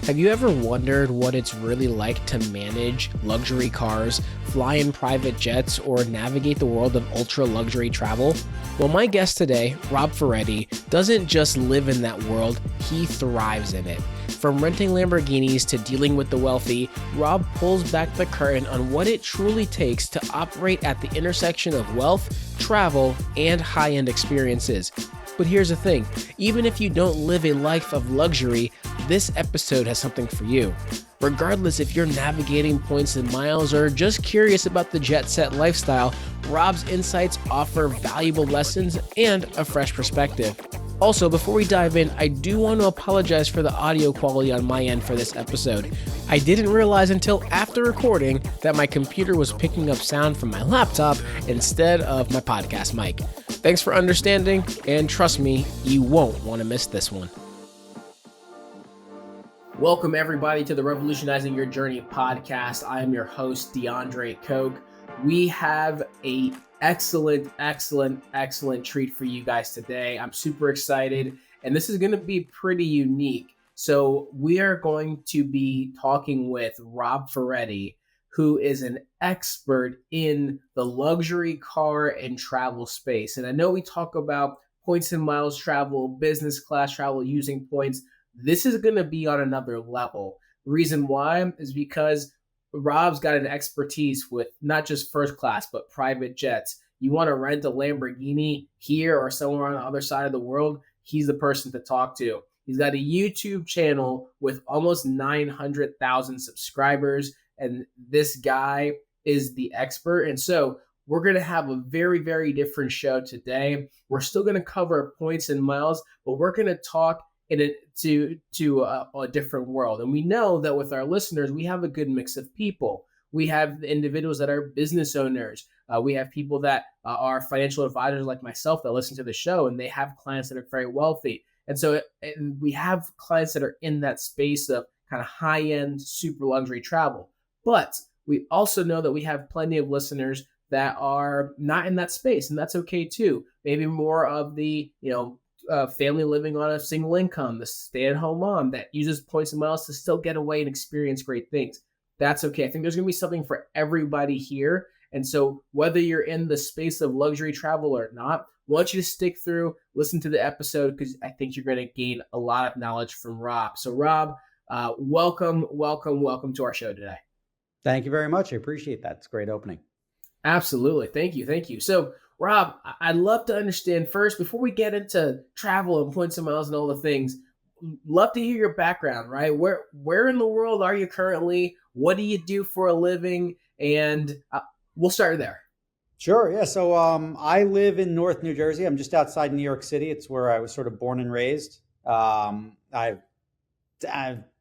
Have you ever wondered what it's really like to manage luxury cars, fly in private jets, or navigate the world of ultra luxury travel? Well, my guest today, Rob Ferretti, doesn't just live in that world, he thrives in it. From renting Lamborghinis to dealing with the wealthy, Rob pulls back the curtain on what it truly takes to operate at the intersection of wealth, travel, and high-end experiences. But here's the thing, even if you don't live a life of luxury, this episode has something for you. Regardless if you're navigating points and miles or just curious about the jet set lifestyle, Rob's insights offer valuable lessons and a fresh perspective. Also, before we dive in, I do want to apologize for the audio quality on my end for this episode. I didn't realize until after recording that my computer was picking up sound from my laptop instead of my podcast mic. Thanks for understanding, and trust me, you won't want to miss this one. Welcome everybody to the Revolutionizing Your Journey podcast. I am your host, DeAndre Koch. We have a excellent treat for you guys today. I'm super excited, and this is going to be pretty unique. So we are going to be talking with Rob Ferretti, who is an expert in the luxury car and travel space. And I know we talk about points and miles travel, business class travel using points. This is going to be on another level. The reason why is because Rob's got an expertise with not just first class, but private jets. You want to rent a Lamborghini here or somewhere on the other side of the world, he's the person to talk to. He's got a YouTube channel with almost 900,000 subscribers, and this guy is the expert. And so we're going to have a very different show today. We're still going to cover points and miles, but we're going to talk to a different world. And we know that with our listeners, we have a good mix of people. We have individuals that are business owners. We have people that are financial advisors like myself that listen to the show, and they have clients that are very wealthy. And so we have clients that are in that space of kind of high-end, super luxury travel. But we also know that we have plenty of listeners that are not in that space, and that's okay too. Maybe more of the, family living on a single income, the stay-at-home mom that uses points and miles to still get away and experience great things. That's okay. I think there's going to be something for everybody here. And so whether you're in the space of luxury travel or not, I want you to stick through, listen to the episode, because I think you're going to gain a lot of knowledge from Rob. So Rob, welcome to our show today. Thank you very much. I appreciate that. It's a great opening. Absolutely. Thank you. So Rob, I'd love to understand first, before we get into travel and points and miles and all the things, love to hear your background, right? Where in the world are you currently? What do you do for a living? And we'll start there. Sure. Yeah. So I live in North New Jersey. I'm just outside New York City. It's where I was sort of born and raised. I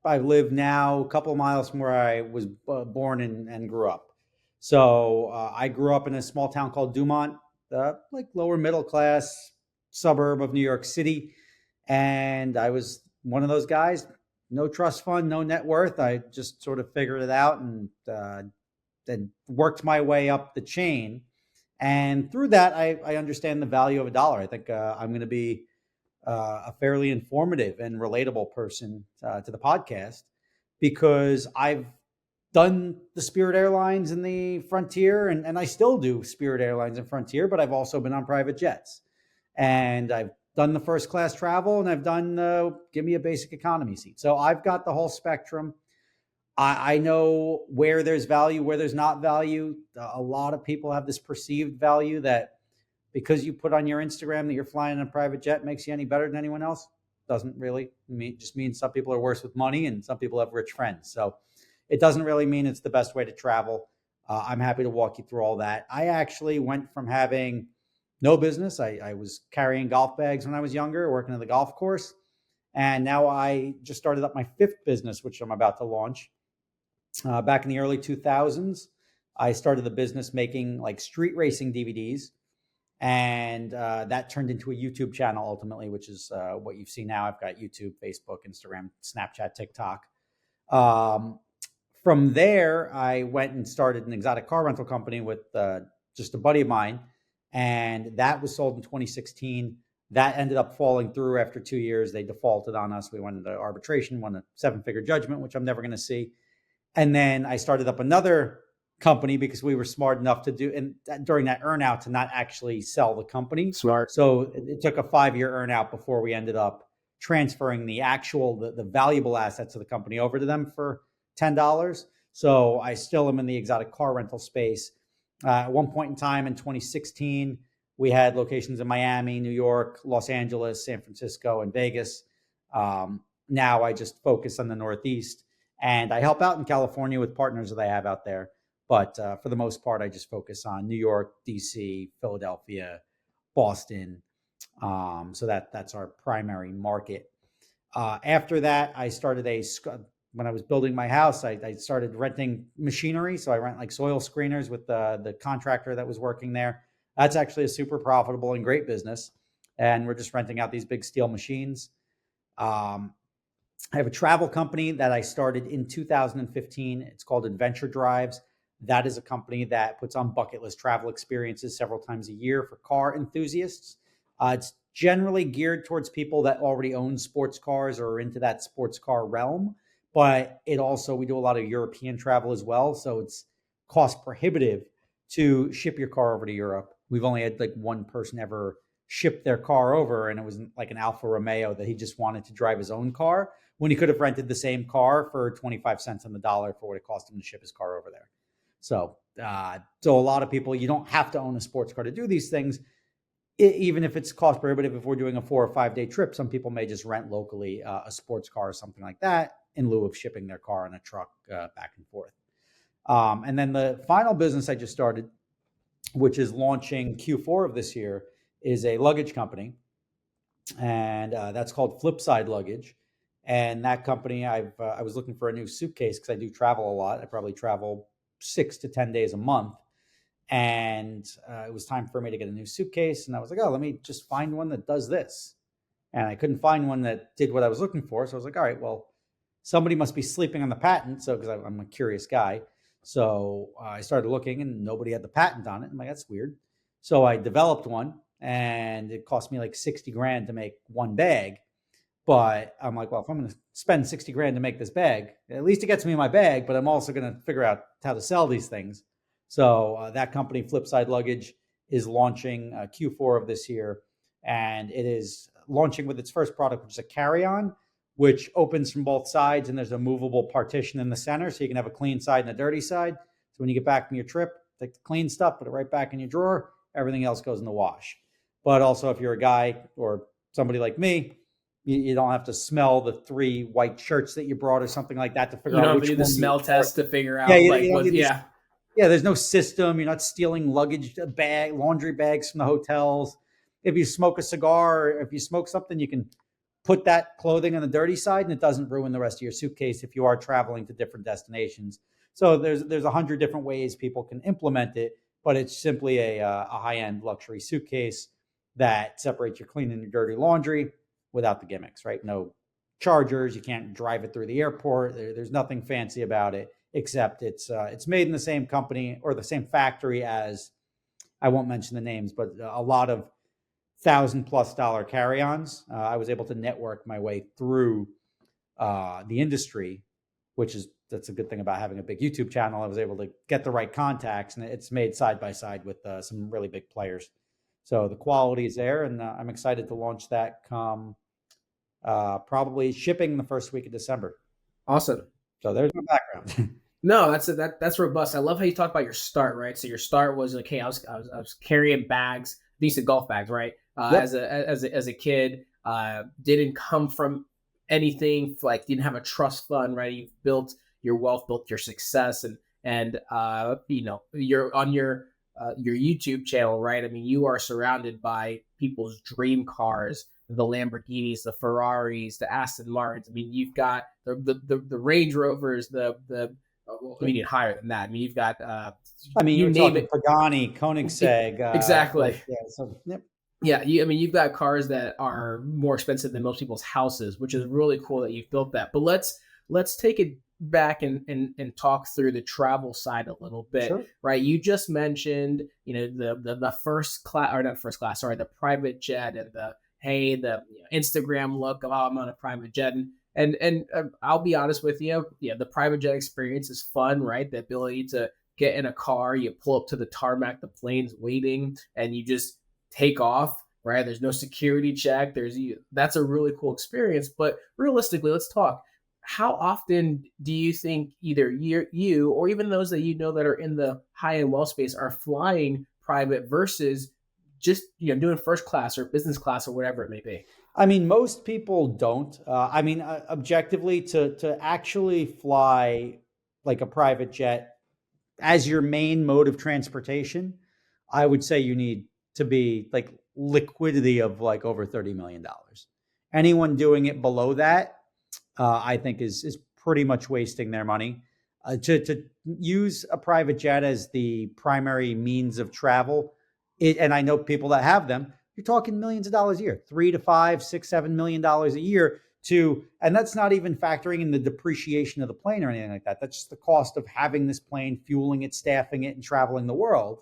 live now a couple of miles from where I was born and grew up. So I grew up in a small town called Dumont, like lower middle class suburb of New York City. And I was one of those guys, no trust fund, no net worth. I just sort of figured it out and then worked my way up the chain. And through that, I understand the value of a dollar. I think I'm going to be a fairly informative and relatable person to the podcast, because I've done the Spirit Airlines and the Frontier, and I still do Spirit Airlines and Frontier, but I've also been on private jets. And I've done the first class travel, and I've done give me a basic economy seat. So I've got the whole spectrum. I know where there's value, where there's not value. A lot of people have this perceived value that because you put on your Instagram that you're flying in a private jet makes you any better than anyone else. Doesn't really mean, just means some people are worse with money and some people have rich friends. So it doesn't really mean it's the best way to travel. I'm happy to walk you through all that. I actually went from having no business. I was carrying golf bags when I was younger, working at the golf course. And now I just started up my fifth business, which I'm about to launch. Back in the early 2000s, I started the business making like street racing DVDs. And that turned into a YouTube channel ultimately, which is what you see now. I've got YouTube, Facebook, Instagram, Snapchat, TikTok. From there, I went and started an exotic car rental company with just a buddy of mine. And that was sold in 2016. That ended up falling through after 2 years. They defaulted on us. We went into arbitration, won a 7-figure judgment, which I'm never going to see. And then I started up another company because we were smart enough to do, and during that earnout, to not actually sell the company. Smart. So it took a 5-year earnout before we ended up transferring the valuable assets of the company over to them for $10. So I still am in the exotic car rental space. At one point in time in 2016, we had locations in Miami, New York, Los Angeles, San Francisco, and Vegas. Now I just focus on the Northeast, and I help out in California with partners that I have out there. But for the most part, I just focus on New York, DC, Philadelphia, Boston. So that's our primary market. After that, I started when I was building my house, I started renting machinery. So I rent like soil screeners with the contractor that was working there. That's actually a super profitable and great business. And we're just renting out these big steel machines. I have a travel company that I started in 2015. It's called Adventure Drives. That is a company that puts on bucket list travel experiences several times a year for car enthusiasts. It's generally geared towards people that already own sports cars or are into that sports car realm. But we do a lot of European travel as well. So it's cost prohibitive to ship your car over to Europe. We've only had like one person ever ship their car over, and it was like an Alfa Romeo that he just wanted to drive his own car when he could have rented the same car for 25 cents on the dollar for what it cost him to ship his car over there. So a lot of people, you don't have to own a sports car to do these things. Even if it's cost prohibitive, if we're doing a 4 or 5 day trip, some people may just rent locally a sports car or something like that in lieu of shipping their car on a truck back and forth. And then the final business I just started, which is launching Q4 of this year, is a luggage company. And that's called Flipside Luggage. And that company, I was looking for a new suitcase because I do travel a lot. I probably travel 6 to 10 days a month. And it was time for me to get a new suitcase. And I was like, let me just find one that does this. And I couldn't find one that did what I was looking for. So I was like, all right, well, somebody must be sleeping on the patent. So, because I'm a curious guy. So I started looking and nobody had the patent on it. I'm like, that's weird. So I developed one and it cost me like 60 grand to make one bag. But I'm like, well, if I'm going to spend 60 grand to make this bag, at least it gets me my bag, but I'm also going to figure out how to sell these things. So that company, Flipside Luggage, is launching Q4 of this year. And it is launching with its first product, which is a carry-on, which opens from both sides. And there's a movable partition in the center. So you can have a clean side and a dirty side. So when you get back from your trip, take the clean stuff, put it right back in your drawer. Everything else goes in the wash. But also if you're a guy or somebody like me, you don't have to smell the 3 white shirts that you brought or something like that to figure out which one. You don't have to do the smell test to figure out. Yeah, there's no system. You're not stealing laundry bags from the hotels. If you smoke a cigar, or if you smoke something, you can put that clothing on the dirty side and it doesn't ruin the rest of your suitcase if you are traveling to different destinations. So there's 100 different ways people can implement it, but it's simply a high-end luxury suitcase that separates your clean and your dirty laundry without the gimmicks, right? No chargers. You can't drive it through the airport. There's nothing fancy about it. Except it's made in the same company or the same factory as, I won't mention the names, but a lot of $1,000+ carry-ons. I was able to network my way through the industry, that's a good thing about having a big YouTube channel. I was able to get the right contacts, and it's made side by side with some really big players. So the quality is there, and I'm excited to launch that come probably shipping the first week of December. Awesome. So there's my background. No, that's robust. I love how you talk about your start, right? So your start was like, hey, I was carrying bags, decent golf bags, right? Yep. As a kid, didn't come from anything, like didn't have a trust fund, right? You've built your wealth, built your success, and you're on your YouTube channel, right? I mean, you are surrounded by people's dream cars, the Lamborghinis, the Ferraris, the Aston Martins. I mean, you've got the Range Rovers, higher than that. I mean, you've got you name it, Pagani, Koenigsegg. Exactly. Yep. Yeah, you've got cars that are more expensive than most people's houses, which is really cool that you've built that. But let's take it back and talk through the travel side a little bit. Sure. Right? You just mentioned, the first class, or not first class, sorry, the private jet and hey, the Instagram look of, oh, I'm on a private jet. And I'll be honest with you, yeah, the private jet experience is fun, right? The ability to get in a car, you pull up to the tarmac, the plane's waiting, and you just take off, right? There's no security check. That's a really cool experience. But realistically, let's talk. How often do you think either you or even those that you know that are in the high end well space are flying private versus just doing first class or business class or whatever it may be? I mean, most people don't. Objectively, to actually fly like a private jet as your main mode of transportation, I would say you need to be like liquidity of like over $30 million. Anyone doing it below that, I think is pretty much wasting their money. To use a private jet as the primary means of travel, and I know people that have them, you're talking millions of dollars a year, 3 to 5, 6, $7 million a year and that's not even factoring in the depreciation of the plane or anything like that. That's just the cost of having this plane, fueling it, staffing it, and traveling the world.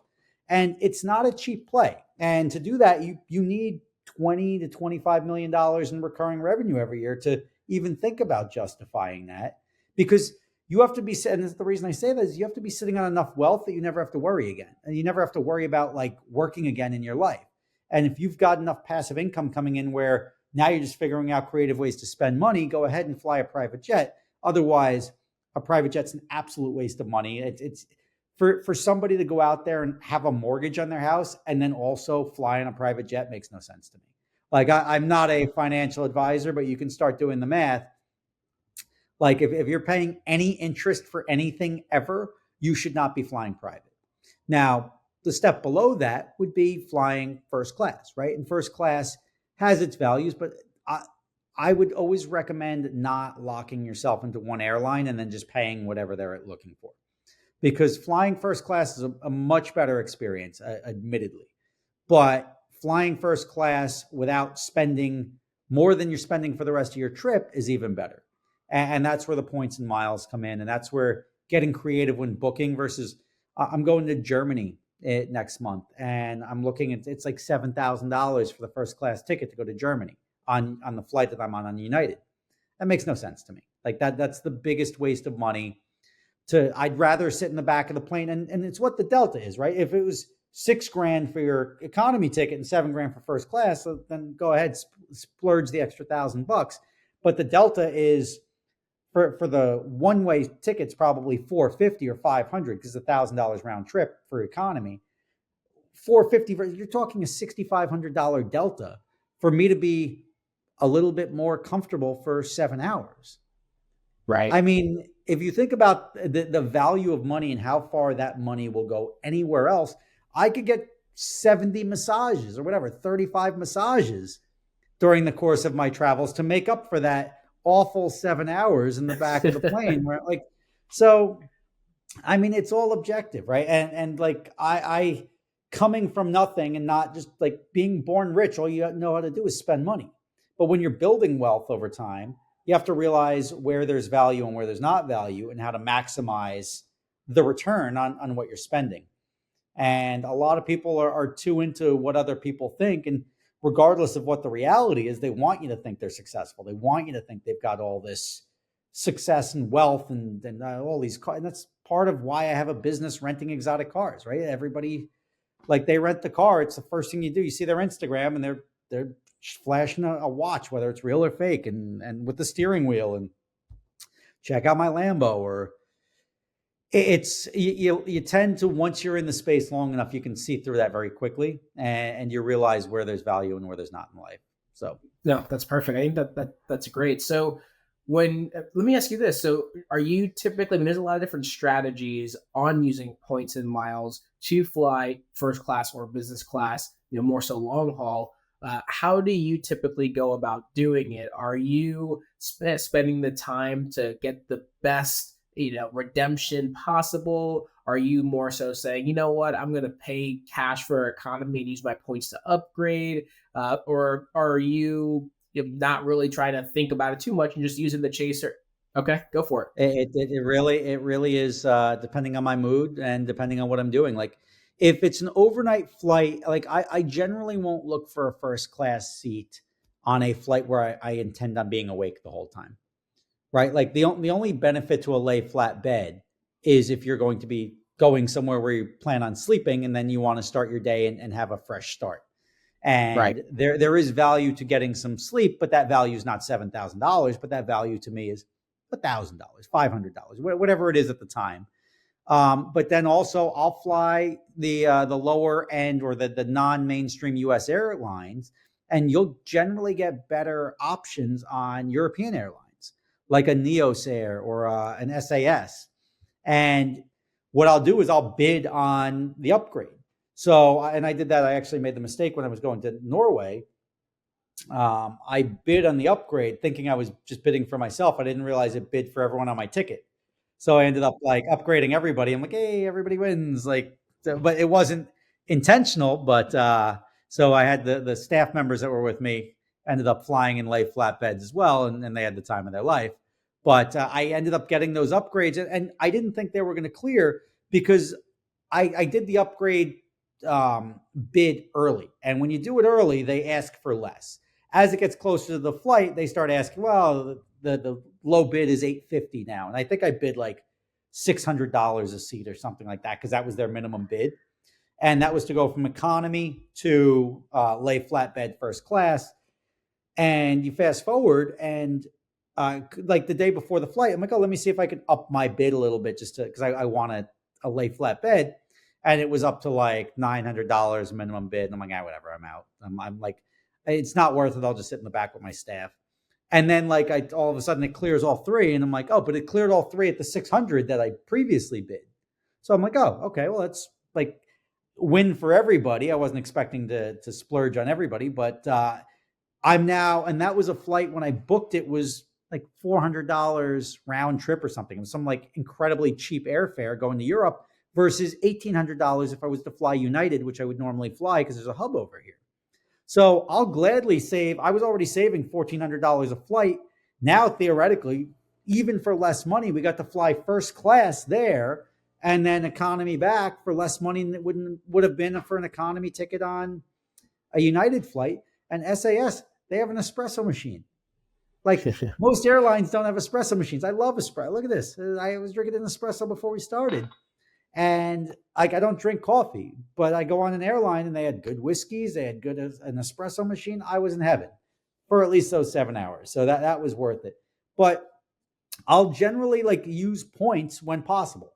And it's not a cheap play. And to do that, you need 20 to $25 million in recurring revenue every year to even think about justifying that, because you have to be, and this is the reason I say this, you have to be sitting on enough wealth that you never have to worry again. And you never have to worry about like working again in your life. And if you've got enough passive income coming in where now you're just figuring out creative ways to spend money, go ahead and fly a private jet. Otherwise, a private jet's an absolute waste of money. It's for somebody to go out there and have a mortgage on their house and then also fly on a private jet makes no sense to me. Like I'm not a financial advisor, but you can start doing the math. Like if you're paying any interest for anything ever, you should not be flying private. Now, the step below that would be flying first class, right? And first class has its values, but I would always recommend not locking yourself into one airline and then just paying whatever they're looking for. Because flying first class is a much better experience, admittedly. But flying first class without spending more than you're spending for the rest of your trip is even better. And that's where the points and miles come in. And that's where getting creative when booking versus I'm going to Germany next month, and I'm looking at it's like $7,000 for the first class ticket to go to Germany on the flight that I'm on United. That makes no sense to me. Like that's the biggest waste of money. I'd rather sit in the back of the plane, and it's what the Delta is, right? If it was $6,000 for your economy ticket and $7,000 for first class, so then go ahead, splurge the extra $1,000. But the Delta is for the one-way tickets, probably $450 or $500 because it's $1,000 round trip for economy. $450, you're talking a $6,500 delta for me to be a little bit more comfortable for 7 hours. Right. I mean, if you think about the value of money and how far that money will go anywhere else, I could get 70 massages or whatever, 35 massages during the course of my travels to make up for that awful 7 hours in the back of the plane where so I mean, it's all objective, right? And like I coming from nothing and not just like being born rich, all you know how to do is spend money. But when you're building wealth over time, you have to realize where there's value and where there's not value and how to maximize the return on what you're spending. And a lot of people are too into what other people think. And regardless of what the reality is, they want you to think they're successful. They want you to think they've got all this success and wealth and all these cars. And that's part of why I have a business renting exotic cars, right? Everybody, like they rent the car. It's the first thing you do. You see their Instagram and they're flashing a watch, whether it's real or fake, and with the steering wheel and check out my Lambo. Or it's you tend to, once you're in the space long enough, you can see through that very quickly, and you realize where there's value and where there's not in life. So no, that's perfect. I think that's great. So let me ask you this. So are you typically, I mean, there's a lot of different strategies on using points and miles to fly first class or business class, more so long haul. How do you typically go about doing it? Are you spending the time to get the best redemption possible? Are you more so saying, you know what, I'm going to pay cash for economy and use my points to upgrade? Or are you not really trying to think about it too much and just using the chaser? Okay, go for it. It really is depending on my mood and depending on what I'm doing. Like if it's an overnight flight, like I generally won't look for a first class seat on a flight where I intend on being awake the whole time, right? Like the only benefit to a lay flat bed is if you're going to be going somewhere where you plan on sleeping and then you want to start your day and have a fresh start. Right. And there is value to getting some sleep, but that value is not $7,000. But that value to me is $1,000, $500, whatever it is at the time. But then also I'll fly the lower end or the non-mainstream U.S. airlines, and you'll generally get better options on European airlines like a Neos Air or an SAS. And what I'll do is I'll bid on the upgrade. So, and I did that. I actually made the mistake when I was going to Norway. I bid on the upgrade thinking I was just bidding for myself. I didn't realize it bid for everyone on my ticket. So I ended up like upgrading everybody. I'm like, hey, everybody wins. Like, so, but it wasn't intentional. But so I had the staff members that were with me ended up flying in lay flat beds as well, and they had the time of their life. But I ended up getting those upgrades, and I didn't think they were going to clear because I did the upgrade bid early. And when you do it early, they ask for less. As it gets closer to the flight, they start asking, well, the low bid is $850 now. And I think I bid like $600 a seat or something like that because that was their minimum bid. And that was to go from economy to lay flatbed first class. And you fast forward and like the day before the flight, I'm like, oh, let me see if I can up my bid a little bit just to, because I wanted a lay flat bed. And it was up to like $900 minimum bid. And I'm like, whatever, I'm out. I'm like, it's not worth it. I'll just sit in the back with my staff. And then like all of a sudden it clears all three. And I'm like, oh, but it cleared all three at the 600 that I previously bid. So I'm like, oh, okay, well, that's like win for everybody. I wasn't expecting to splurge on everybody, but I'm now, and that was a flight when I booked it was like $400 round trip or something. It was some like incredibly cheap airfare going to Europe versus $1,800 if I was to fly United, which I would normally fly because there's a hub over here. So I'll gladly save. I was already saving $1,400 a flight. Now, theoretically, even for less money, we got to fly first class there and then economy back for less money than it would have been for an economy ticket on a United flight. And SAS, they have an espresso machine. Like most airlines don't have espresso machines. I love espresso. Look at this. I was drinking an espresso before we started. And like, I don't drink coffee, but I go on an airline and they had good whiskeys. They had good an espresso machine. I was in heaven for at least those 7 hours. So that was worth it. But I'll generally like use points when possible.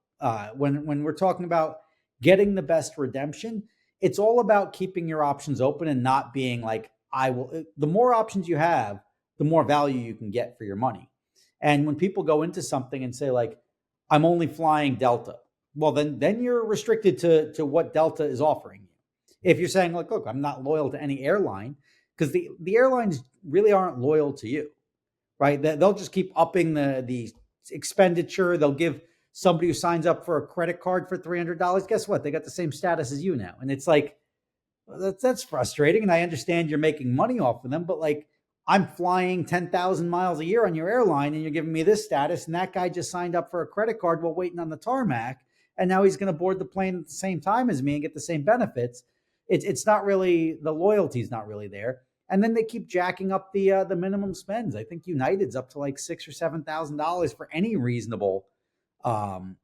When we're talking about getting the best redemption, it's all about keeping your options open and not being like, the more options you have, the more value you can get for your money. And when people go into something and say like, I'm only flying Delta, well, then you're restricted to what Delta is offering you. If you're saying like, look, I'm not loyal to any airline, because the airlines really aren't loyal to you, right? They'll just keep upping the expenditure. They'll give somebody who signs up for a credit card for $300. Guess what? They got the same status as you now. And it's like, that's frustrating. And I understand you're making money off of them, but like, I'm flying 10,000 miles a year on your airline and you're giving me this status. And that guy just signed up for a credit card while waiting on the tarmac. And now he's going to board the plane at the same time as me and get the same benefits. It's not really, the loyalty is not really there. And then they keep jacking up the minimum spends. I think United's up to like $6,000 or $7,000 for any reasonable, and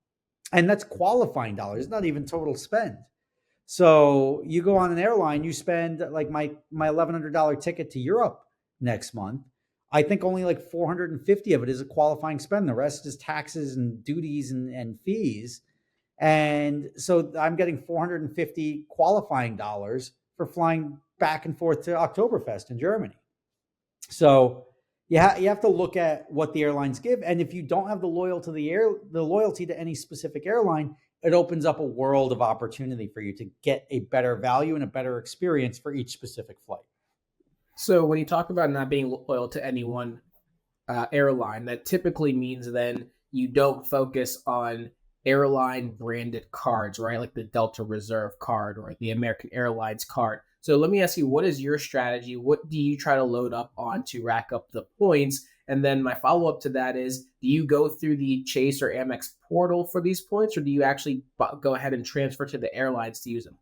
that's qualifying dollars. It's not even total spend. So you go on an airline, you spend like my $1,100 ticket to Europe next month. I think only like 450 of it is a qualifying spend. The rest is taxes and duties and fees. And so I'm getting 450 qualifying dollars for flying back and forth to Oktoberfest in Germany. So you have to look at what the airlines give. And if you don't have the loyalty to any specific airline, it opens up a world of opportunity for you to get a better value and a better experience for each specific flight. So when you talk about not being loyal to any one airline, that typically means then you don't focus on airline branded cards, right? Like the Delta Reserve card or the American Airlines card. So let me ask you, what is your strategy? What do you try to load up on to rack up the points? And then my follow-up to that is, do you go through the Chase or Amex portal for these points, or do you actually go ahead and transfer to the airlines to use them?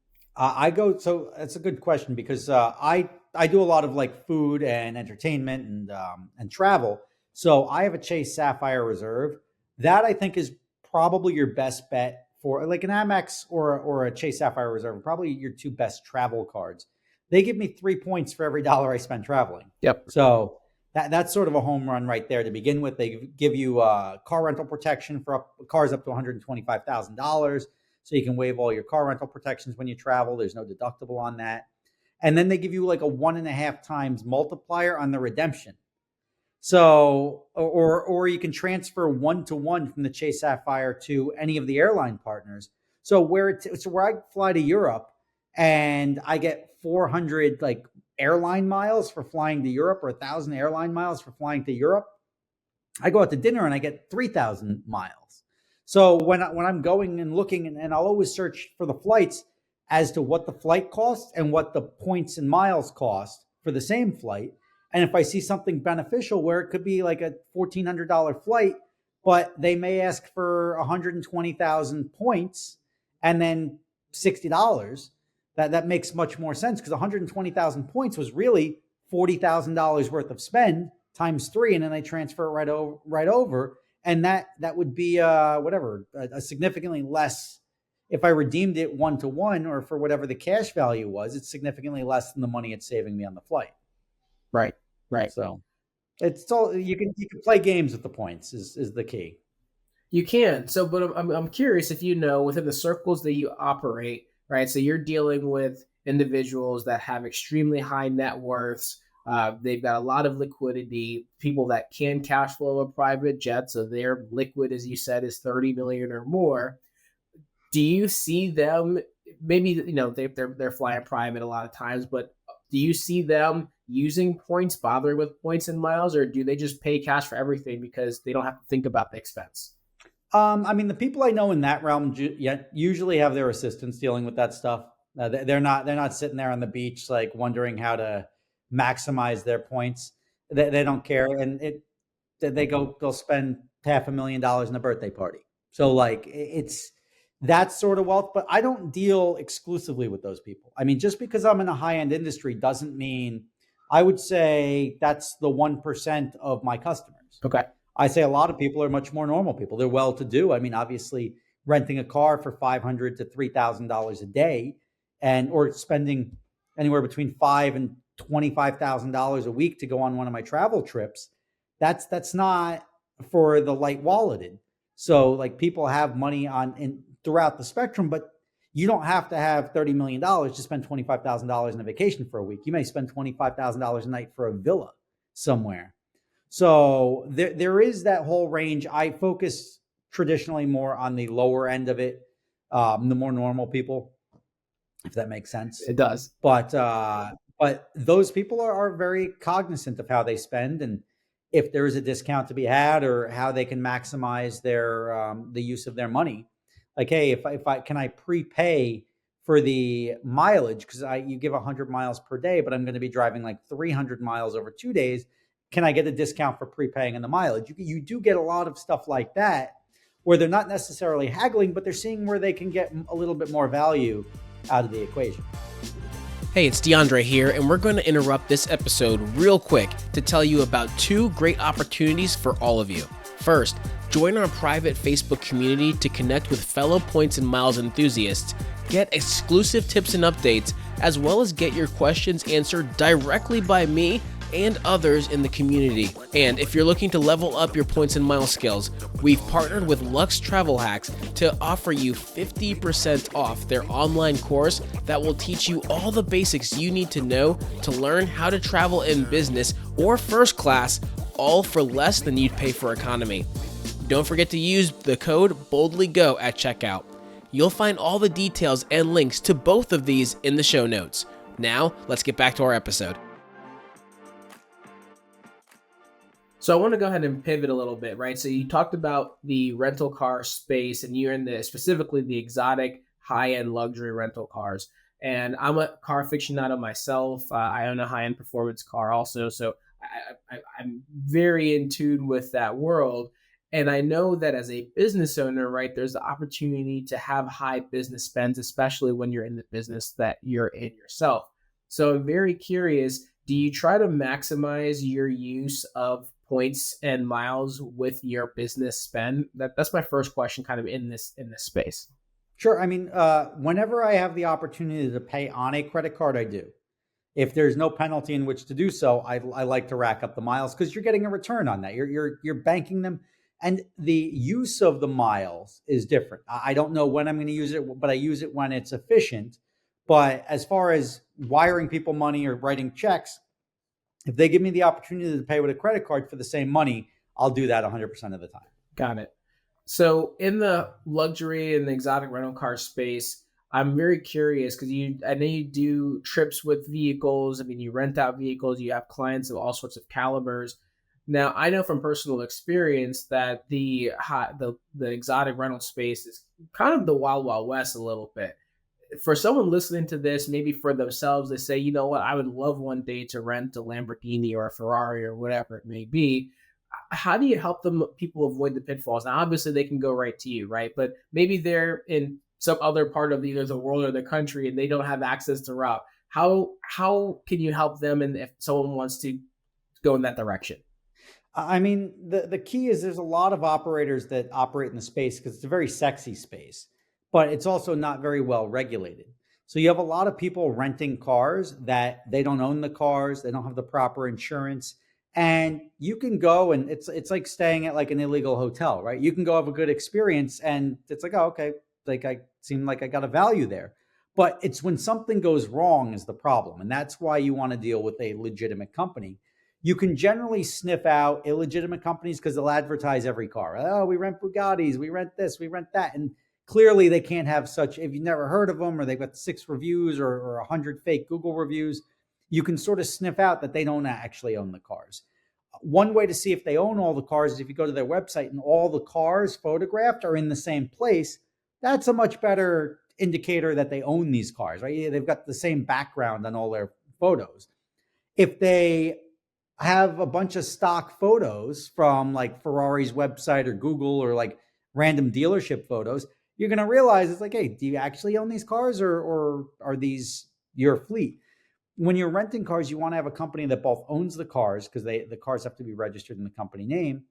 So that's a good question because I I do a lot of like food and entertainment and travel. So I have a Chase Sapphire Reserve. That I think is probably your best bet for like an Amex or a Chase Sapphire Reserve, probably your two best travel cards. They give me 3 points for every dollar I spend traveling. Yep. So that's sort of a home run right there to begin with. They give you car rental protection for cars up to $125,000. So you can waive all your car rental protections when you travel. There's no deductible on that. And then they give you like a 1.5 times multiplier on the redemption. So, or you can transfer 1-to-1 from the Chase Sapphire to any of the airline partners. So where I fly to Europe and I get 400 like airline miles for flying to Europe, or 1,000 airline miles for flying to Europe, I go out to dinner and I get 3,000 miles. So when I'm going and looking, and I'll always search for the flights as to what the flight costs and what the points and miles cost for the same flight. And if I see something beneficial where it could be like a $1,400 flight, but they may ask for 120,000 points and then $60, that makes much more sense, because 120,000 points was really $40,000 worth of spend times 3, and then they transfer it right over. And that would be a significantly less. If I redeemed it 1-to-1 or for whatever the cash value was, it's significantly less than the money it's saving me on the flight. Right. So it's all you can play games with the points is the key. You can. So, but I'm curious if you know within the circles that you operate, right? So you're dealing with individuals that have extremely high net worths. They've got a lot of liquidity, people that can cash flow a private jet. So their liquid, as you said, is 30 million or more. Do you see them, maybe, they're flying private a lot of times, but do you see them using points, bothering with points and miles, or do they just pay cash for everything because they don't have to think about the expense? The people I know in that realm usually have their assistants dealing with that stuff. They're not sitting there on the beach like wondering how to maximize their points. They don't care, and they'll spend $500,000 in a birthday party. So like it's that sort of wealth, but I don't deal exclusively with those people. I mean, just because I'm in a high-end industry doesn't mean, I would say that's the 1% of my customers. Okay. I say a lot of people are much more normal people. They're well-to-do. I mean, obviously renting a car for $500 to $3,000 a day or spending anywhere between $5,000 and $25,000 a week to go on one of my travel trips. That's not for the light walleted. So like people have money throughout the spectrum, but you don't have to have $30 million to spend $25,000 in a vacation for a week. You may spend $25,000 a night for a villa somewhere. So there is that whole range. I focus traditionally more on the lower end of it, the more normal people, if that makes sense. It does. But those people are very cognizant of how they spend, and if there is a discount to be had or how they can maximize their the use of their money. Like, hey, if I can I prepay for the mileage, because you give 100 miles per day, but I'm going to be driving like 300 miles over 2 days. Can I get a discount for prepaying in the mileage? You do get a lot of stuff like that where they're not necessarily haggling, but they're seeing where they can get a little bit more value out of the equation. Hey, it's DeAndre here, and we're going to interrupt this episode real quick to tell you about 2 great opportunities for all of you. First, join our private Facebook community to connect with fellow points and miles enthusiasts, get exclusive tips and updates, as well as get your questions answered directly by me and others in the community. And if you're looking to level up your points and mile skills, we've partnered with Lux Travel Hacks to offer you 50% off their online course that will teach you all the basics you need to know to learn how to travel in business or first class, all for less than you'd pay for economy. Don't forget to use the code BOLDLYGO at checkout. You'll find all the details and links to both of these in the show notes. Now, let's get back to our episode. So I want to go ahead and pivot a little bit, right? So you talked about the rental car space, and you're in specifically the exotic high-end luxury rental cars. And I'm a car aficionado myself. I own a high-end performance car also. So I'm very in tune with that world. And I know that as a business owner, right, there's the opportunity to have high business spends, especially when you're in the business that you're in yourself. So I'm very curious, do you try to maximize your use of points and miles with your business spend? That's my first question kind of in this space. Sure. I mean, whenever I have the opportunity to pay on a credit card, I do. If there's no penalty in which to do so, I like to rack up the miles because you're getting a return on that. You're banking them, and the use of the miles is different. I don't know when I'm going to use it, but I use it when it's efficient. But as far as wiring people money or writing checks, if they give me the opportunity to pay with a credit card for the same money, I'll do that 100% of the time. Got it. So in the luxury and the exotic rental car space, I'm very curious because I know you do trips with vehicles. I mean, you rent out vehicles. You have clients of all sorts of calibers. Now, I know from personal experience that the exotic rental space is kind of the wild wild west a little bit. For someone listening to this, maybe for themselves, they say, you know what, I would love one day to rent a Lamborghini or a Ferrari or whatever it may be. How do you help them people avoid the pitfalls? Now, obviously, they can go right to you, right? But maybe they're in some other part of either the world or the country, and they don't have access to route. How can you help them? And if someone wants to go in that direction, I mean, the key is there's a lot of operators that operate in the space because it's a very sexy space, but it's also not very well regulated. So you have a lot of people renting cars that they don't own the cars, they don't have the proper insurance, and you can go and it's like staying at like an illegal hotel, right? You can go have a good experience, and it's like, oh, okay, like I seem like I got a value there. But it's when something goes wrong is the problem, and that's why you want to deal with a legitimate company. You can generally sniff out illegitimate companies because they'll advertise every car. Oh, we rent Bugattis, we rent this, we rent that. And clearly they can't have such, if you've never heard of them or they've got 6 reviews or 100 fake Google reviews, you can sort of sniff out that they don't actually own the cars. One way to see if they own all the cars is if you go to their website and all the cars photographed are in the same place. That's a much better indicator that they own these cars, right? Yeah, they've got the same background on all their photos. If they have a bunch of stock photos from like Ferrari's website or Google or like random dealership photos, you're going to realize it's like, hey, do you actually own these cars or are these your fleet? When you're renting cars, you want to have a company that both owns the cars because the cars have to be registered in the company name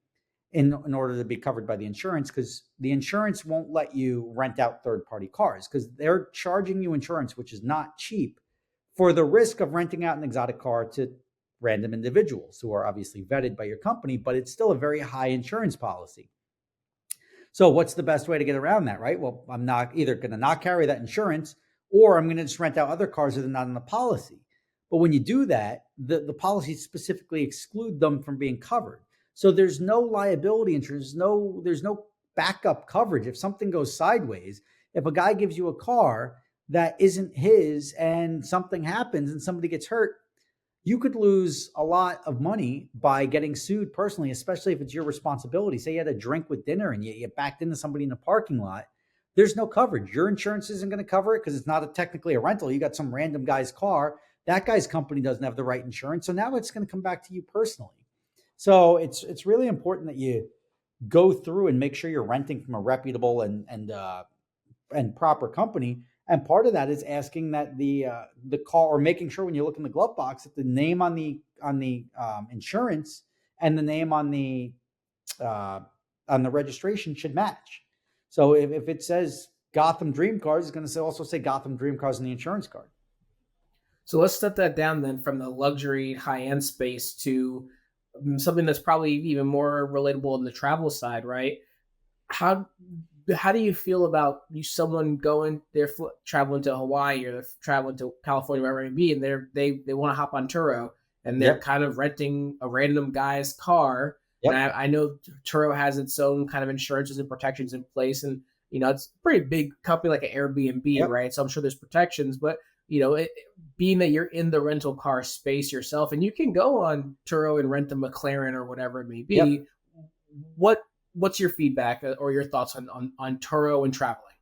in order to be covered by the insurance, because the insurance won't let you rent out third-party cars because they're charging you insurance, which is not cheap, for the risk of renting out an exotic car to random individuals who are obviously vetted by your company, but it's still a very high insurance policy. So what's the best way to get around that, right? Well, I'm not either going to not carry that insurance or I'm going to just rent out other cars that are not in the policy. But when you do that, the policies specifically exclude them from being covered. So there's no liability insurance, there's no backup coverage. If something goes sideways, if a guy gives you a car that isn't his and something happens and somebody gets hurt, you could lose a lot of money by getting sued personally, especially if it's your responsibility. Say you had a drink with dinner and you backed into somebody in the parking lot. There's no coverage. Your insurance isn't going to cover it because it's not technically a rental. You got some random guy's car. That guy's company doesn't have the right insurance. So now it's going to come back to you personally. So it's really important that you go through and make sure you're renting from a reputable and proper company. And part of that is asking that the car, or making sure when you look in the glove box that the name on the insurance and the name on the registration should match. So if it says Gotham Dream Cars, it's going to also say Gotham Dream Cars on the insurance card. So let's set that down then from the luxury high end space to something that's probably even more relatable in the travel side, right? How do you feel about someone going they're traveling to Hawaii or they're traveling to California, wherever it may be, and they want to hop on Turo and they're kind of renting a random guy's car. Yep. And I know Turo has its own kind of insurances and protections in place, and it's a pretty big company like an Airbnb, right? So I'm sure there's protections, but being that you're in the rental car space yourself, and you can go on Turo and rent a McLaren or whatever it may be, what's your feedback or your thoughts on Turo and traveling?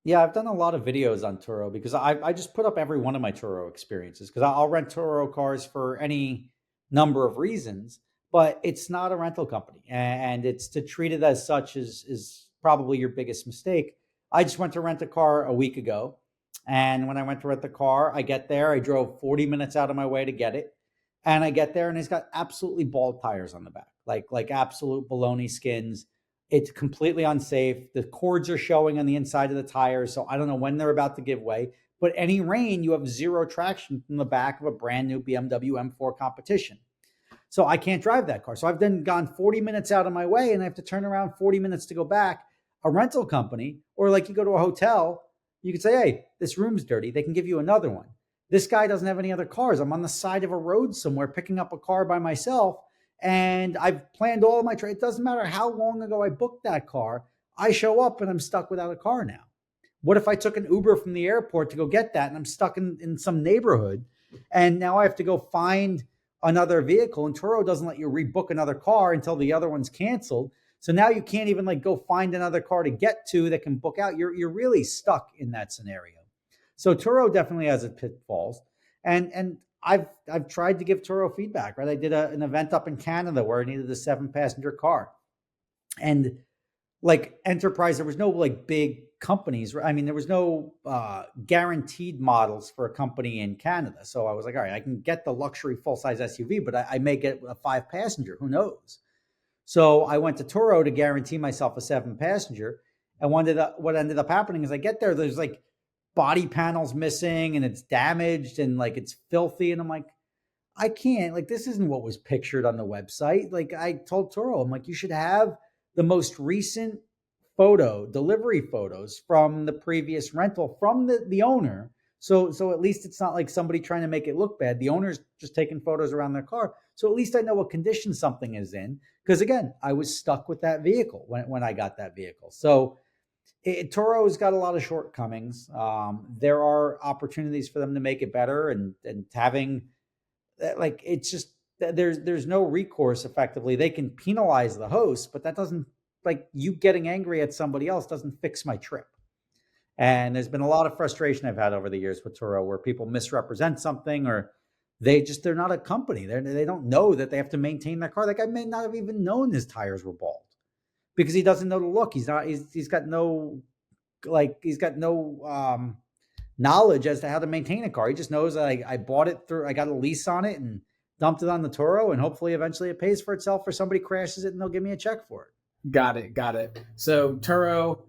Yeah, I've done a lot of videos on Turo because I just put up every one of my Turo experiences because I'll rent Turo cars for any number of reasons, but it's not a rental company, and it's to treat it as such is probably your biggest mistake. I just went to rent a car a week ago, And when I went to rent the car, I get there, I drove 40 minutes out of my way to get it. And I get there and it's got absolutely bald tires on the back, like absolute baloney skins. It's completely unsafe. The cords are showing on the inside of the tires. So I don't know when they're about to give way. But any rain, you have zero traction from the back of a brand new BMW M4 competition. So I can't drive that car. So I've then gone 40 minutes out of my way and I have to turn around 40 minutes to go back. A rental company, or like you go to a hotel, you could say, hey, this room's dirty. They can give you another one. This guy doesn't have any other cars. I'm on the side of a road somewhere picking up a car by myself. And I've planned all of my trade. It doesn't matter how long ago I booked that car. I show up and I'm stuck without a car now. What if I took an Uber from the airport to go get that and I'm stuck in some neighborhood and now I have to go find another vehicle and Turo doesn't let you rebook another car until the other one's canceled. So now you can't even like go find another car to get to that can book out. You're really stuck in that scenario. So Turo definitely has its pitfalls. And I've tried to give Turo feedback, right? I did an event up in Canada where I needed a 7-passenger car. And like Enterprise, there was no like big companies. I mean, there was no guaranteed models for a company in Canada. So I was like, all right, I can get the luxury full-size SUV, but I may get a 5-passenger. Who knows? So I went to Turo to guarantee myself a 7-passenger. And what ended up happening is I get there, there's like body panels missing and it's damaged and like it's filthy. And I'm like, I can't, like, this isn't what was pictured on the website. Like I told Turo, I'm like, you should have the most recent delivery photos from the previous rental from the owner. So at least it's not like somebody trying to make it look bad. The owner's just taking photos around their car. So at least I know what condition something is in. Because again, I was stuck with that vehicle when I got that vehicle. So Toro's got a lot of shortcomings. There are opportunities for them to make it better and having like, it's just, there's no recourse effectively. They can penalize the host, but that doesn't, like, you getting angry at somebody else doesn't fix my trip. And there's been a lot of frustration I've had over the years with Turo where people misrepresent something or they're not a company. They don't know that they have to maintain their car. That guy may not have even known his tires were bald because he doesn't know the look. He's got no knowledge as to how to maintain a car. He just knows that I bought it I got a lease on it and dumped it on the Turo, and hopefully eventually it pays for itself or somebody crashes it and they'll give me a check for it. Got it. So Turo,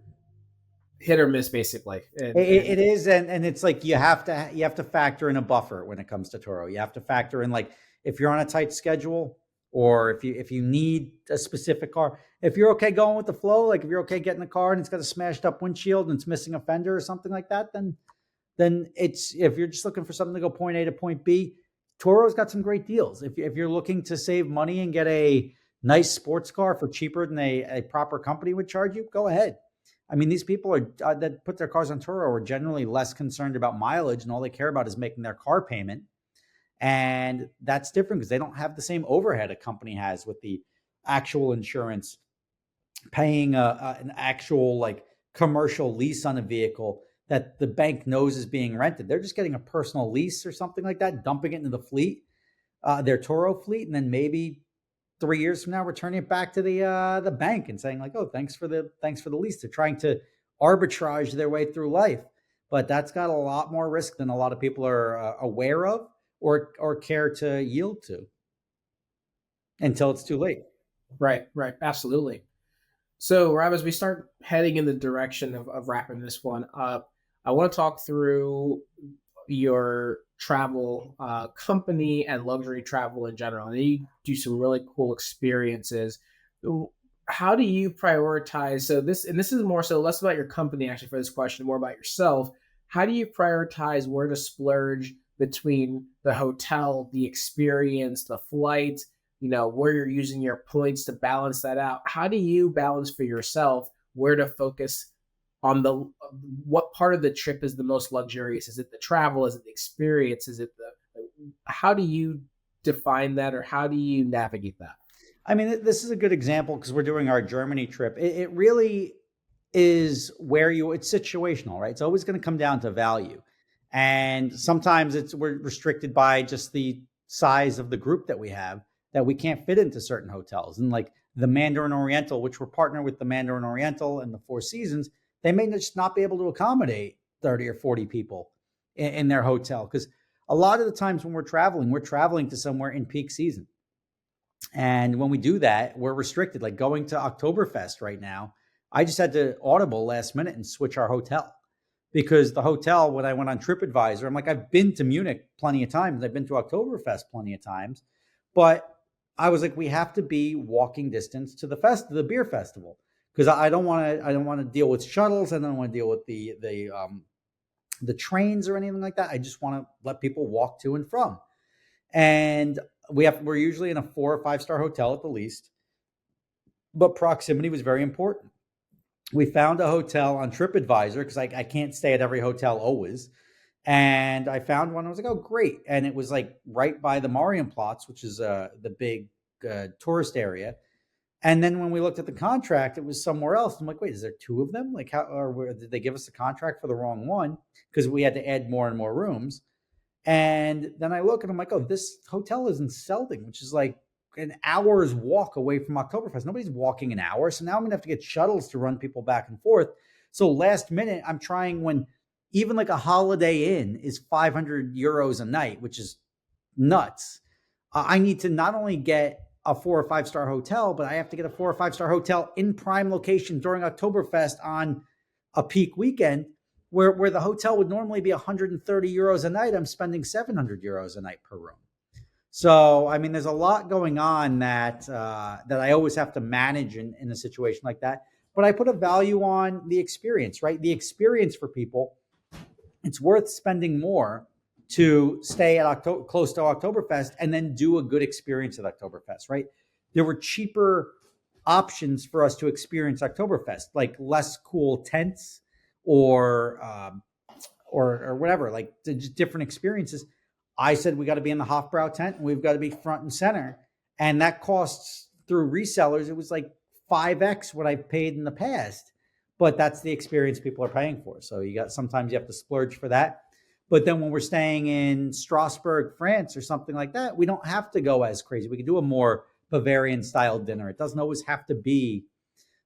hit or miss basically. It is. And it's like, you have to factor in a buffer when it comes to Turo. You have to factor in, like, if you're on a tight schedule or if you need a specific car, if you're okay going with the flow, like if you're okay getting a car and it's got a smashed up windshield and it's missing a fender or something like that, then if you're just looking for something to go point A to point B, Toro's got some great deals. If you're looking to save money and get a nice sports car for cheaper than a proper company would charge you, go ahead. I mean, these people that put their cars on Turo are generally less concerned about mileage, and all they care about is making their car payment. And that's different because they don't have the same overhead a company has with the actual insurance, paying an actual like commercial lease on a vehicle that the bank knows is being rented. They're just getting a personal lease or something like that, dumping it into the fleet, their Turo fleet, and then maybe 3 years from now, returning it back to the bank and saying like, oh, thanks for the lease. They're trying to arbitrage their way through life, but that's got a lot more risk than a lot of people are aware of or care to yield to until it's too late. Right. Absolutely. So Rob, as we start heading in the direction of wrapping this one up, I want to talk through your travel company and luxury travel in general. And you do some really cool experiences. How do you prioritize? So this is more so less about your company actually for this question, more about yourself. How do you prioritize where to splurge between the hotel, the experience, the flight, where you're using your points to balance that out? How do you balance for yourself where to focus on what part of the trip is the most luxurious? Is it the travel? Is it the experience? How do you define that, or how do you navigate that? I mean, this is a good example because we're doing our Germany trip. It really is it's situational, right? It's always going to come down to value. And sometimes we're restricted by just the size of the group that we have, that we can't fit into certain hotels. And like the Mandarin Oriental, which we're partnered with the Mandarin Oriental and the Four Seasons, they may just not be able to accommodate 30 or 40 people in their hotel. Because a lot of the times when we're traveling to somewhere in peak season. And when we do that, we're restricted. Like going to Oktoberfest right now, I just had to audible last minute and switch our hotel because the hotel, when I went on TripAdvisor, I'm like, I've been to Munich plenty of times. I've been to Oktoberfest plenty of times, but I was like, we have to be walking distance to the beer festival because I don't want to deal with shuttles. I don't want to deal with the trains or anything like that. I just want to let people walk to and from. And we're usually in a 4 or 5 star hotel at the least, but proximity was very important. We found a hotel on TripAdvisor because I can't stay at every hotel always. And I found one. I was like, oh, great. And it was like right by the Marienplatz, which is the big tourist area. And then when we looked at the contract, it was somewhere else. I'm like, wait, is there 2 of them? Like, did they give us the contract for the wrong one? Because we had to add more and more rooms. And then I look and I'm like, oh, this hotel is in Selding, which is like an hour's walk away from Oktoberfest. Nobody's walking an hour. So now I'm going to have to get shuttles to run people back and forth. So last minute, I'm trying when even like a Holiday Inn is 500 euros a night, which is nuts. I need to not only get a 4 or 5 star hotel, but I have to get a 4 or 5 star hotel in prime location during Oktoberfest on a peak weekend where the hotel would normally be 130 euros a night. I'm spending 700 euros a night per room. So, I mean, there's a lot going on that I always have to manage in a situation like that. But I put a value on the experience, right? The experience for people, it's worth spending more to stay at close to Oktoberfest and then do a good experience at Oktoberfest, right? There were cheaper options for us to experience Oktoberfest, like less cool tents or whatever, like just different experiences. I said we got to be in the Hofbrau tent and we've got to be front and center, and that costs through resellers. It was like 5x what I've paid in the past, but that's the experience people are paying for. So sometimes you have to splurge for that. But then when we're staying in Strasbourg, France, or something like that, we don't have to go as crazy. We can do a more Bavarian style dinner. It doesn't always have to be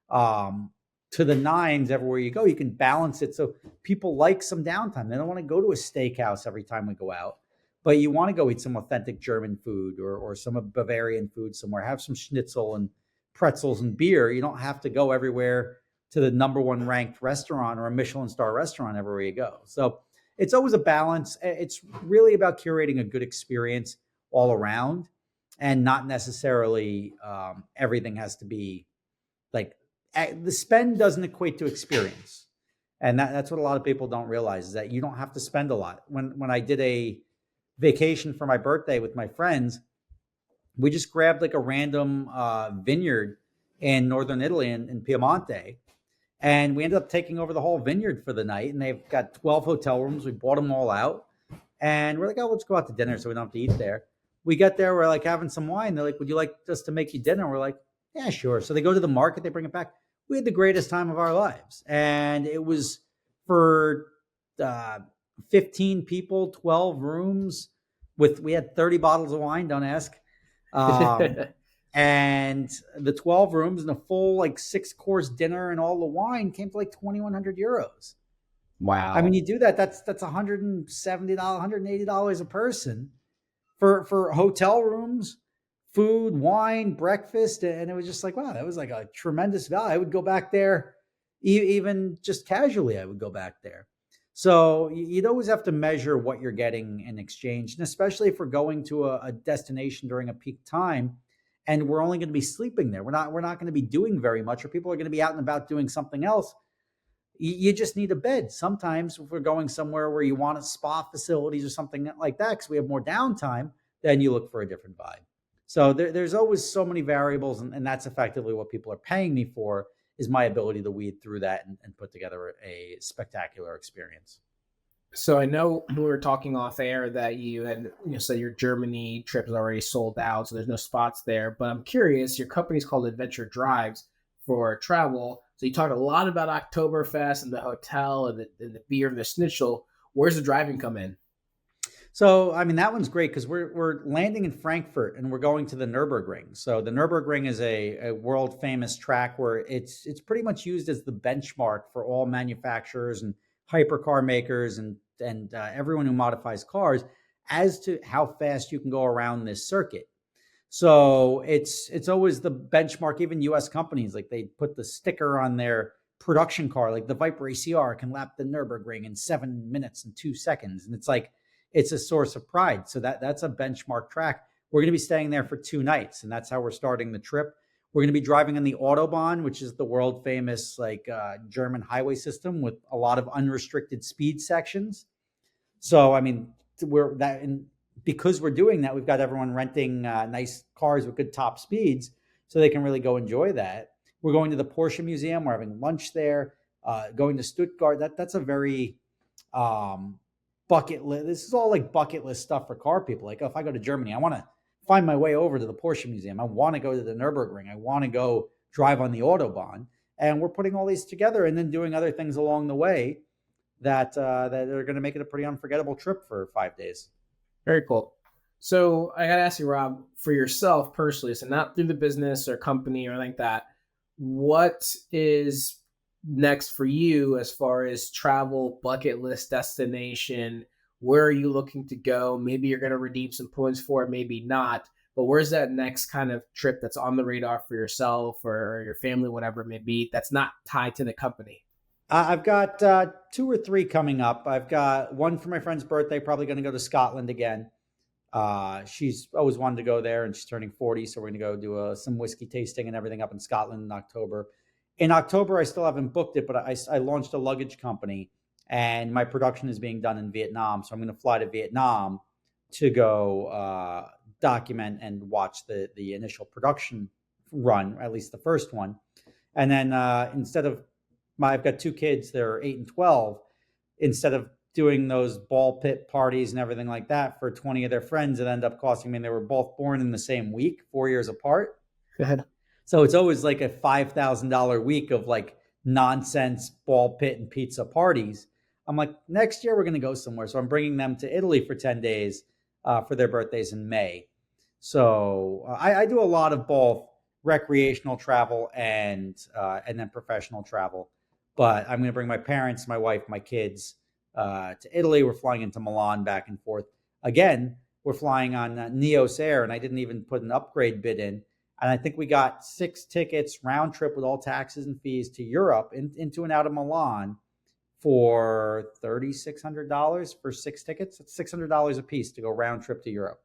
to the nines everywhere you go. You can balance it so people like some downtime. They don't want to go to a steakhouse every time we go out, but you want to go eat some authentic German food or some Bavarian food somewhere. Have some schnitzel and pretzels and beer. You don't have to go everywhere to the number 1 ranked restaurant or a Michelin star restaurant everywhere you go. So it's always a balance. It's really about curating a good experience all around, and not necessarily everything has to be like the spend doesn't equate to experience. And that's what a lot of people don't realize, is that you don't have to spend a lot. When I did a vacation for my birthday with my friends, we just grabbed like a random vineyard in northern Italy in Piemonte. And we ended up taking over the whole vineyard for the night. And they've got 12 hotel rooms. We bought them all out. And we're like, oh, let's go out to dinner so we don't have to eat there. We got there, we're like having some wine. They're like, would you like us to make you dinner? We're like, yeah, sure. So they go to the market, they bring it back. We had the greatest time of our lives. And it was for 15 people, 12 rooms. We had 30 bottles of wine, don't ask. And the 12 rooms and a full like 6-course dinner and all the wine came to like 2,100 euros. Wow. I mean, you do that, that's $170, $180 a person for hotel rooms, food, wine, breakfast. And it was just like, wow, that was like a tremendous value. I would go back there, even just casually, I would go back there. So you'd always have to measure what you're getting in exchange. And especially if we're going to a destination during a peak time and we're only going to be sleeping there, we're not going to be doing very much, or people are going to be out and about doing something else. You just need a bed. Sometimes if we're going somewhere where you want a spa facilities or something like that, because we have more downtime, then you look for a different vibe. So there's always so many variables, and that's effectively what people are paying me for, is my ability to weed through that and put together a spectacular experience. So I know we were talking off air that you had, said your Germany trip is already sold out, so there's no spots there. But I'm curious, your company's called Adventure Drives for travel. So you talked a lot about Oktoberfest and the hotel and the beer and the schnitzel. Where's the driving come in? So, I mean, that one's great because we're landing in Frankfurt and we're going to the Nürburgring. So the Nürburgring is a world famous track where it's pretty much used as the benchmark for all manufacturers and hypercar makers and everyone who modifies cars as to how fast you can go around this circuit. So it's always the benchmark. Even U.S. companies, like, they put the sticker on their production car, like the Viper ACR can lap the Nürburgring in 7 minutes and 2 seconds, and it's like it's a source of pride. So that's a benchmark track. We're going to be staying there for 2 nights, and that's how we're starting the trip. We're going to be driving on the Autobahn, which is the world famous German highway system with a lot of unrestricted speed sections. So I mean, we're that and because we're doing that, we've got everyone renting nice cars with good top speeds, so they can really go enjoy that. We're going to the Porsche Museum. We're having lunch there. Going to Stuttgart. That's a very bucket list. This is all like bucket list stuff for car people. Like, if I go to Germany, I want to find my way over to the Porsche Museum. I want to go to the Nürburgring. I want to go drive on the Autobahn. And we're putting all these together and then doing other things along the way that are going to make it a pretty unforgettable trip for 5 days. Very cool. So I got to ask you, Rob, for yourself personally, so not through the business or company or anything like that, what is next for you as far as travel, bucket list, destination? Where are you looking to go? Maybe you're going to redeem some points for it, maybe not. But where's that next kind of trip that's on the radar for yourself or your family, whatever it may be, that's not tied to the company? I've got 2 or 3 coming up. I've got one for my friend's birthday, probably going to go to Scotland again. She's always wanted to go there, and she's turning 40, so we're going to go do some whiskey tasting and everything up in Scotland in October. In October, I still haven't booked it, but I launched a luggage company, and my production is being done in Vietnam, so I'm going to fly to Vietnam to go document and watch the initial production run, at least the first one. And then I've got 2 kids, they're 8 and 12. Instead of doing those ball pit parties and everything like that for 20 of their friends, it ended up costing me, and they were both born in the same week, 4 years apart. Go ahead. So it's always like a $5,000 week of like nonsense ball pit and pizza parties. I'm like, next year we're going to go somewhere. So I'm bringing them to Italy for 10 days for their birthdays in May. So I do a lot of both recreational travel and then professional travel. But I'm going to bring my parents, my wife, my kids to Italy. We're flying into Milan back and forth. Again, we're flying on Neos Air, and I didn't even put an upgrade bid in. And I think we got 6 tickets round trip with all taxes and fees to Europe into and out of Milan for $3,600 for 6 tickets. It's $600 a piece to go round trip to Europe.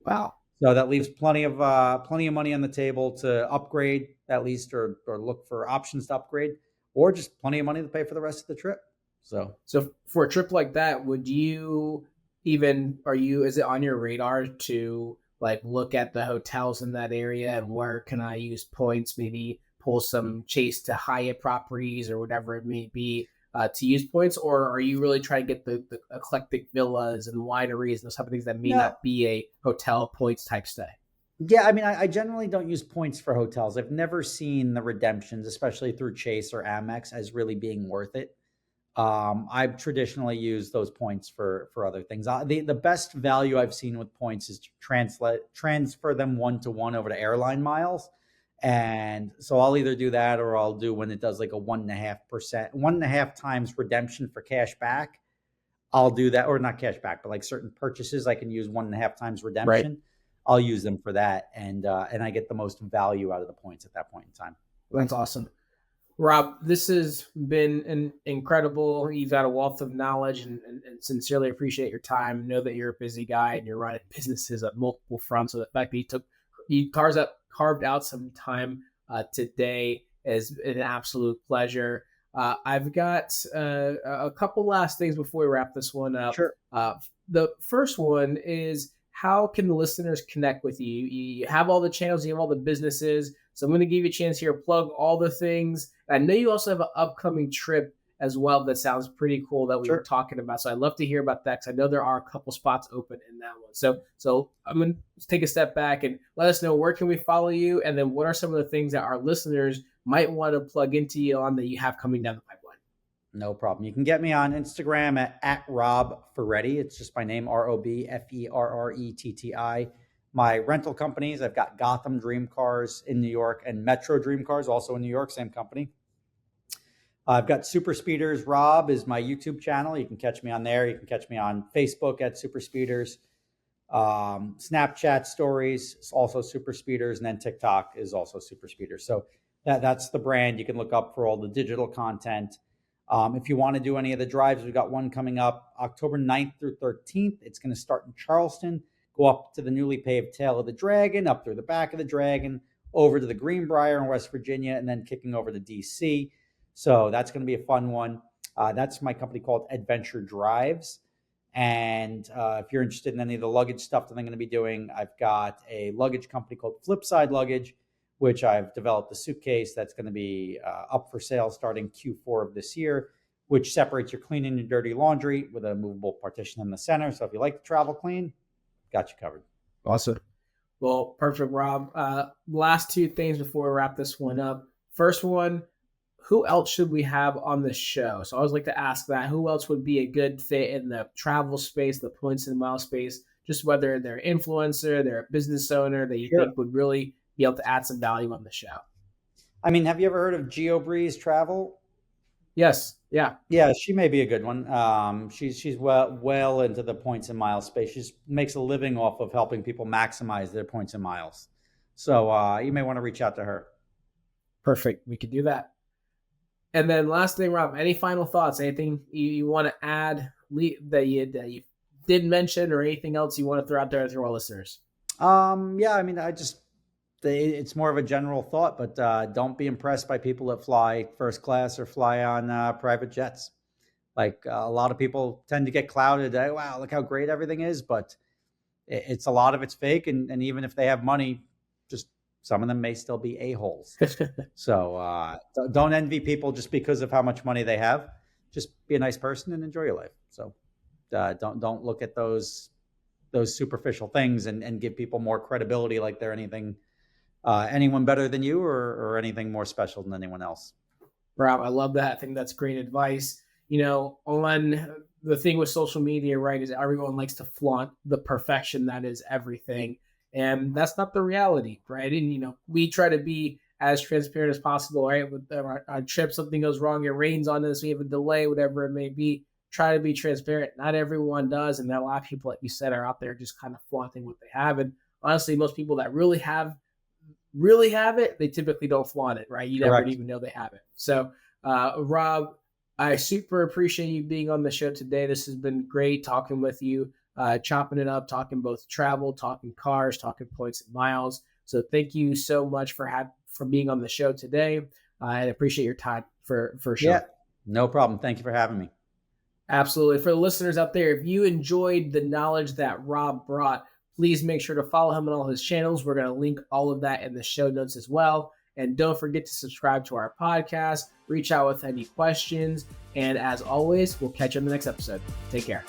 Wow. So that leaves plenty of money on the table to upgrade at least, or look for options to upgrade, or just plenty of money to pay for the rest of the trip. So for a trip like that, is it on your radar to like look at the hotels in that area and where can I use points, maybe pull some Chase to Hyatt properties or whatever it may be to use points? Or are you really trying to get the eclectic villas and wineries and some of things that may not be a hotel points type stay? Yeah, I mean, I generally don't use points for hotels. I've never seen the redemptions, especially through Chase or Amex, as really being worth it. I've traditionally used those points for other things. The best value I've seen with points is to transfer them 1-to-1 over to airline miles. And so I'll either do that, or I'll do when it does like a 1.5% times redemption for cash back. I'll do that, or not cash back, but like certain purchases I can use 1.5 times redemption. Right. I'll use them for that. And I get the most value out of the points at that point in time. That's awesome. Rob, this has been incredible. You've got a wealth of knowledge and sincerely appreciate your time. Know that you're a busy guy and you're running businesses at multiple fronts. So the fact that you carved out some time today is an absolute pleasure. I've got a couple last things before we wrap this one up. Sure. The first one is, how can the listeners connect with you? You have all the channels, you have all the businesses. So I'm going to give you a chance here, plug all the things. I know you also have an upcoming trip as well that sounds pretty cool that we were talking about. So I'd love to hear about that, because I know there are a couple spots open in that one. So I'm going to take a step back and let us know, where can we follow you? And then what are some of the things that our listeners might want to plug into you on that you have coming down the pipeline? No problem. You can get me on Instagram at Rob Ferretti. It's just my name, ROBFERRETTI. My rental companies, I've got Gotham Dream Cars in New York and Metro Dream Cars also in New York, same company. I've got Super Speeders. Rob is my YouTube channel. You can catch me on there. You can catch me on Facebook at Super Speeders. Snapchat stories is also Super Speeders, and then TikTok is also Super Speeders. So that's the brand you can look up for all the digital content. If you want to do any of the drives, we've got one coming up October 9th through 13th. It's going to start in Charleston, go up to the newly paved Tail of the Dragon, up through the back of the Dragon, over to the Greenbrier in West Virginia, and then kicking over to DC. So that's going to be a fun one. That's my company called Adventure Drives. And if you're interested in any of the luggage stuff that I'm going to be doing, I've got a luggage company called Flipside Luggage, which I've developed a suitcase that's going to be up for sale starting Q4 of this year, which separates your clean and your dirty laundry with a movable partition in the center. So if you like to travel clean, got you covered. Awesome. Well, perfect, Rob. Last two things before we wrap this one up. First one, who else should we have on the show? So I always like to ask that. Who else would be a good fit in the travel space, the points and mile space, just whether they're an influencer, they're a business owner that you think would really be able to add some value on the show? I mean, have you ever heard of Geo Breeze Travel? Yes. Yeah. Yeah, she may be a good one. She's well into the points and miles space. She makes a living off of helping people maximize their points and miles. So you may want to reach out to her. Perfect. We could do that. And then last thing, Rob, any final thoughts? Anything you want to add that you didn't mention, or anything else you want to throw out there to our listeners? Yeah, I mean, it's more of a general thought, but don't be impressed by people that fly first class or fly on private jets. Like a lot of people tend to get clouded. Wow, look how great everything is, but a lot of it's fake. And even if they have money, just some of them may still be a-holes. So don't envy people just because of how much money they have. Just be a nice person and enjoy your life. So don't look at those superficial things and give people more credibility like they're anyone better than you or anything more special than anyone else. Rob, I love that. I think that's great advice. On the thing with social media, right, is everyone likes to flaunt the perfection that is everything. And that's not the reality, right? And, we try to be as transparent as possible, right? With our trip, something goes wrong, it rains on us, we have a delay, whatever it may be. Try to be transparent. Not everyone does. And there are a lot of people, like you said, are out there just kind of flaunting what they have. And honestly, most people that really have it, they typically don't flaunt it, right? You never even know they have it. So, Rob, I super appreciate you being on the show today. This has been great talking with you, chopping it up, talking both travel, talking cars, talking points and miles. So thank you so much for being on the show today. I appreciate your time for sure. Yeah, no problem. Thank you for having me. Absolutely. For the listeners out there, if you enjoyed the knowledge that Rob brought, please make sure to follow him on all his channels. We're going to link all of that in the show notes as well. And don't forget to subscribe to our podcast, reach out with any questions. And as always, we'll catch you on the next episode. Take care.